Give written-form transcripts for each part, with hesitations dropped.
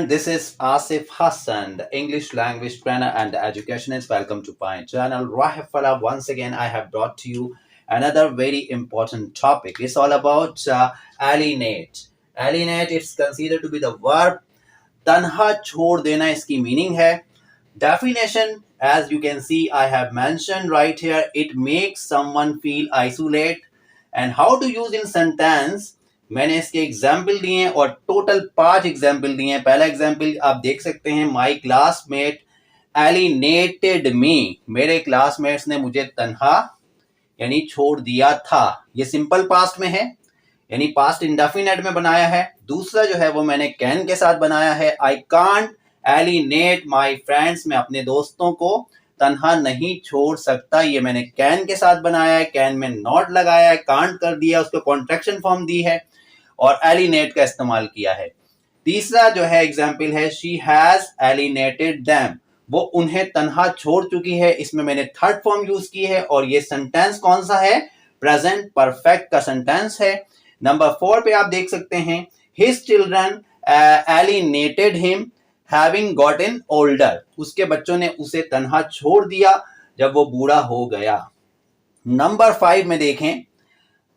this is Asif Hassan, the English language trainer and educationist. Welcome to my channel. Rahifala, once again, I have brought to you another very important topic. It's all about alienate. Alienate is considered to be the verb तन्हा छोड़ देना इसकी meaning है. Definition, as you can see, I have mentioned right here. It makes someone feel isolate. And how to use in sentence, मैंने इसके example दिए हैं और टोटल 5 एग्जाम्पल दिए हैं. पहला एग्जाम्पल आप देख सकते हैं, माई क्लासमेट एलिनेटेड मी. मेरे क्लासमेट्स ने मुझे तन्हा यानी छोड़ दिया था. ये सिंपल पास्ट में है यानी पास्ट इंडेफिनिट में बनाया है. दूसरा जो है वो मैंने कैन के साथ बनाया है. I can't एलिनेट my friends. मैं अपने दोस्तों को तन्हा नहीं छोड़ सकता. ये मैंने कैन के साथ बनाया है. कैन में नॉट लगाया है, कांट कर दिया, उसको कॉन्ट्रैक्शन फॉर्म दी है और एलिनेट का इस्तेमाल किया है. तीसरा जो है एग्जाम्पल है, शी हैज एलिनेटेड देम. वो उन्हें तन्हा छोड़ चुकी है. इसमें मैंने थर्ड फॉर्म यूज की है और ये सेंटेंस कौन सा है? प्रेजेंट परफेक्ट का सेंटेंस है. नंबर 4 पे आप देख सकते हैं, his children alienated him having gotten older. उसके बच्चों ने उसे तन्हा छोड़ दिया जब वो बूढ़ा हो गया. नंबर 5 में देखें,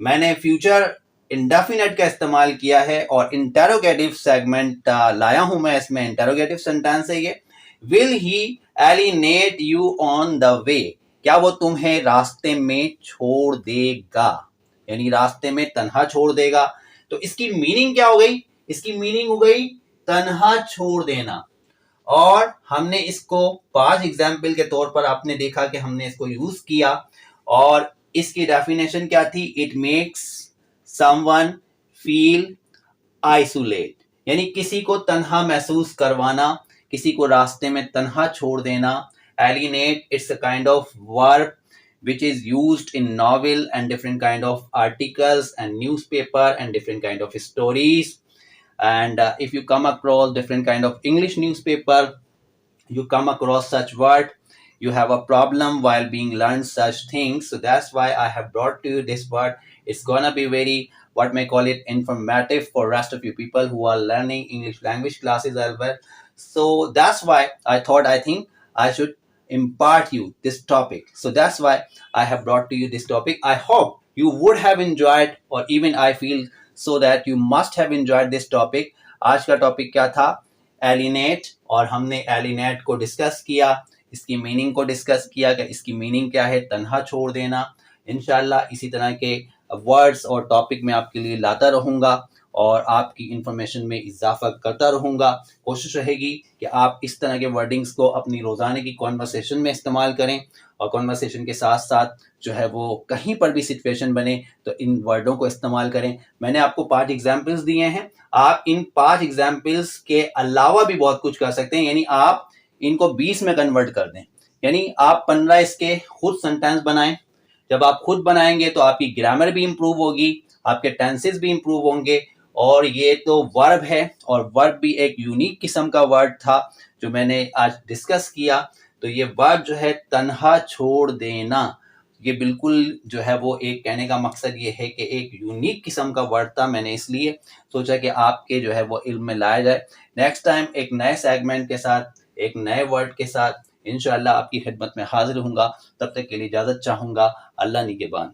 मैंने फ्यूचर इंडेफिनिट का इस्तेमाल किया है और इंटेरोगेटिव सेगमेंट लाया हूं मैं. इसमें इंटेरोगेटिव सेंटेंस है ये. Will he एलिनेट you on the way. क्या वो तुम्हें रास्ते में छोड़ देगा यानी रास्ते में तन्हा छोड़ देगा. तो इसकी मीनिंग क्या हो गई? इसकी मीनिंग हो गई तन्हा छोड़ देना. और हमने इसको 5 एग्जाम्पल के तौर पर आपने देखा कि हमने इसको यूज किया. और इसकी डेफिनेशन क्या थी? It makes someone feel isolate यानी किसी को तन्हा महसूस करवाना, किसी को रास्ते में तन्हा छोड़ देना. एलिनेट, it's a kind of verb which is used in novel and different kind of articles and newspaper and different kind of stories. And if you come across different kind of English newspaper, you come across such word, you have a problem while being learned such things. So that's why I have brought to you this word. It's gonna be very, what may call it, informative for rest of you people who are learning English language classes as well. So that's why I think I should impart you this topic. So that's why I have brought to you this topic. I hope you would have enjoyed, or even I feel so that you must have enjoyed this topic. आज का topic क्या था? एलिनेट. और हमने एलिनेट को discuss किया, इसकी meaning को डिस्कस किया कि इसकी मीनिंग क्या है, तन्हा छोड़ देना. इंशाल्लाह इसी तरह के वर्ड्स और टॉपिक मैं आपके लिए लाता रहूँगा और आपकी इंफॉर्मेशन में इजाफा करता रहूँगा. कोशिश रहेगी कि आप इस तरह के वर्डिंग्स को अपनी रोज़ाना की कॉन्वर्सेशन में इस्तेमाल करें और कॉन्वर्सेशन के साथ साथ जो है वो कहीं पर भी सिचुएशन बने तो इन वर्डों को इस्तेमाल करें. मैंने आपको 5 एग्जाम्पल्स दिए हैं. आप इन 5 एग्जाम्पल्स के अलावा भी बहुत कुछ कर सकते हैं. यानी आप इनको 20 में कन्वर्ट कर दें. यानी आप 15 इसके खुद सेंटेंस बनाएं. जब आप खुद बनाएंगे तो आपकी ग्रामर भी इम्प्रूव होगी, आपके टेंसेस भी इम्प्रूव होंगे. और ये तो वर्ब है और वर्ब भी एक यूनिक किस्म का वर्ड था जो मैंने आज डिस्कस किया. तो ये वर्ब जो है तन्हा छोड़ देना, ये बिल्कुल जो है वो एक कहने का मकसद ये है कि एक यूनिक किस्म का वर्ड था. मैंने इसलिए सोचा कि आपके जो है वो इल्म में लाया जाए. नेक्स्ट टाइम एक नए सेगमेंट के साथ, एक नए वर्ड के साथ इंशाअल्लाह आपकी खिदमत में हाजिर होऊंगा. तब तक के लिए इजाज़त चाहूँगा. अल्लाह निगहबान.